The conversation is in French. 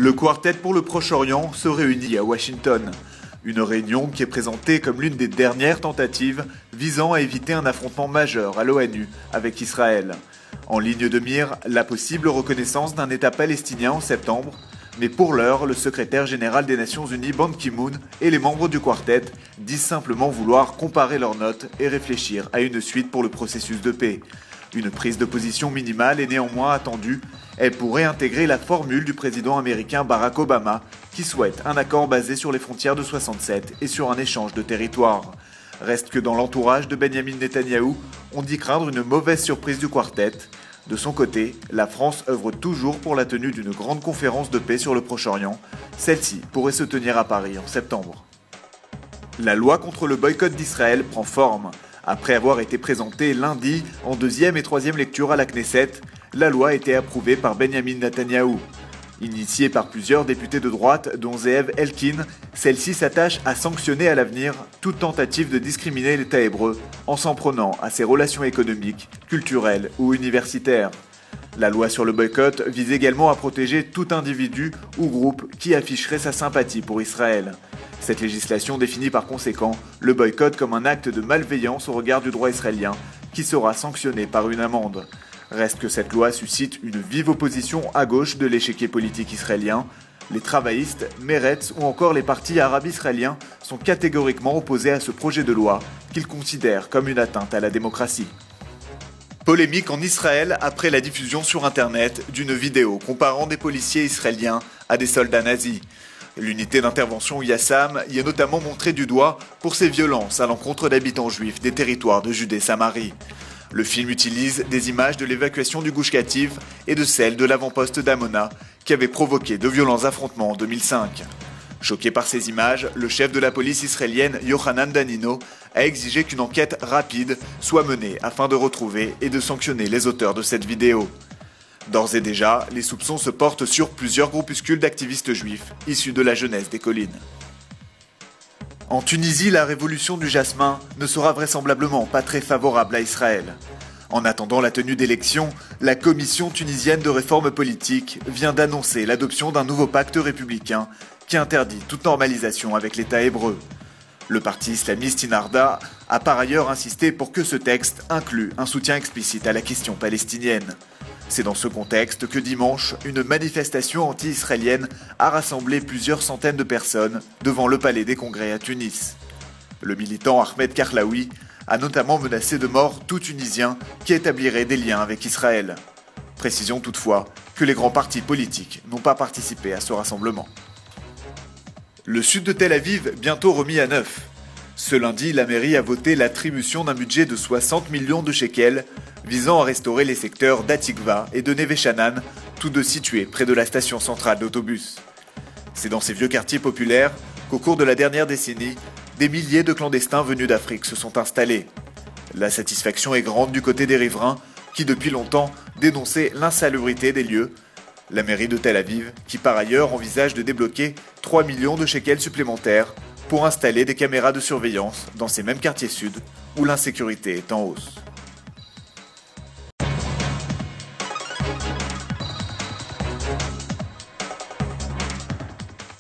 Le quartet pour le Proche-Orient se réunit à Washington. Une réunion qui est présentée comme l'une des dernières tentatives visant à éviter un affrontement majeur à l'ONU avec Israël. En ligne de mire, la possible reconnaissance d'un État palestinien en septembre, mais pour l'heure, le secrétaire général des Nations Unies, Ban Ki-moon, et les membres du quartet disent simplement vouloir comparer leurs notes et réfléchir à une suite pour le processus de paix. Une prise de position minimale est néanmoins attendue. Elle pourrait intégrer la formule du président américain Barack Obama, qui souhaite un accord basé sur les frontières de 67 et sur un échange de territoires. Reste que dans l'entourage de Benyamin Netanyahou, on dit craindre une mauvaise surprise du quartet. De son côté, la France œuvre toujours pour la tenue d'une grande conférence de paix sur le Proche-Orient. Celle-ci pourrait se tenir à Paris en septembre. La loi contre le boycott d'Israël prend forme. Après avoir été présentée lundi en deuxième et troisième lecture à la Knesset, la loi a été approuvée par Benyamin Netanyahou. Initiée par plusieurs députés de droite, dont Zeev Elkin, celle-ci s'attache à sanctionner à l'avenir toute tentative de discriminer l'État hébreu en s'en prenant à ses relations économiques, culturelles ou universitaires. La loi sur le boycott vise également à protéger tout individu ou groupe qui afficherait sa sympathie pour Israël. Cette législation définit par conséquent le boycott comme un acte de malveillance au regard du droit israélien qui sera sanctionné par une amende. Reste que cette loi suscite une vive opposition à gauche de l'échiquier politique israélien. Les travaillistes, Meretz ou encore les partis arabes israéliens sont catégoriquement opposés à ce projet de loi qu'ils considèrent comme une atteinte à la démocratie. Polémique en Israël après la diffusion sur Internet d'une vidéo comparant des policiers israéliens à des soldats nazis. L'unité d'intervention Yassam y est notamment montrée du doigt pour ses violences à l'encontre d'habitants juifs des territoires de Judée-Samarie. Le film utilise des images de l'évacuation du Gush Katif et de celle de l'avant-poste d'Amona qui avait provoqué de violents affrontements en 2005. Choqué par ces images, le chef de la police israélienne Yohanan Danino a exigé qu'une enquête rapide soit menée afin de retrouver et de sanctionner les auteurs de cette vidéo. D'ores et déjà, les soupçons se portent sur plusieurs groupuscules d'activistes juifs issus de la jeunesse des collines. En Tunisie, la révolution du jasmin ne sera vraisemblablement pas très favorable à Israël. En attendant la tenue d'élections, la Commission tunisienne de réforme politique vient d'annoncer l'adoption d'un nouveau pacte républicain qui interdit toute normalisation avec l'État hébreu. Le parti islamiste Ennahda a par ailleurs insisté pour que ce texte inclue un soutien explicite à la question palestinienne. C'est dans ce contexte que dimanche, une manifestation anti-israélienne a rassemblé plusieurs centaines de personnes devant le Palais des Congrès à Tunis. Le militant Ahmed Karlaoui a notamment menacé de mort tout Tunisien qui établirait des liens avec Israël. Précisons toutefois que les grands partis politiques n'ont pas participé à ce rassemblement. Le sud de Tel Aviv bientôt remis à neuf. Ce lundi, la mairie a voté l'attribution d'un budget de 60 millions de shekels visant à restaurer les secteurs d'Atikva et de Neve Sha'anan, tous deux situés près de la station centrale d'autobus. C'est dans ces vieux quartiers populaires qu'au cours de la dernière décennie, des milliers de clandestins venus d'Afrique se sont installés. La satisfaction est grande du côté des riverains qui depuis longtemps dénonçaient l'insalubrité des lieux. La mairie de Tel Aviv, qui par ailleurs envisage de débloquer 3 millions de shekels supplémentaires pour installer des caméras de surveillance dans ces mêmes quartiers sud où l'insécurité est en hausse.